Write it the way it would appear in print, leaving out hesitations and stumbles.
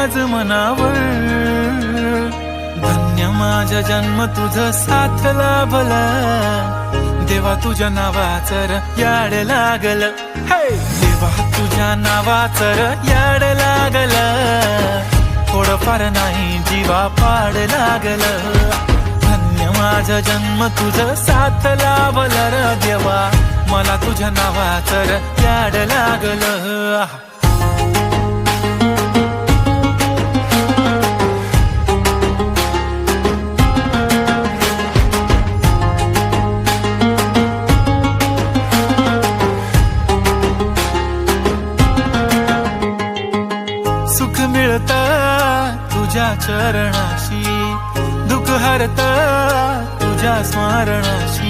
आज मनावर. धन्य माझा जन्म तुझं साथ लाभला, देवा तुझ्या नावाचर याड लागल. देवा तुझ्या नावाचर याड लागल, थोडंफार नाही जीवा पाड लागल. धन्य माझा जन्म तुझं साथ लाभल र देवा, मला तुझ्या नावाचर याड लागल. सुख मिळत तुझ्या चरणाशी, दुःख हरत तुझ्या स्मरणाशी.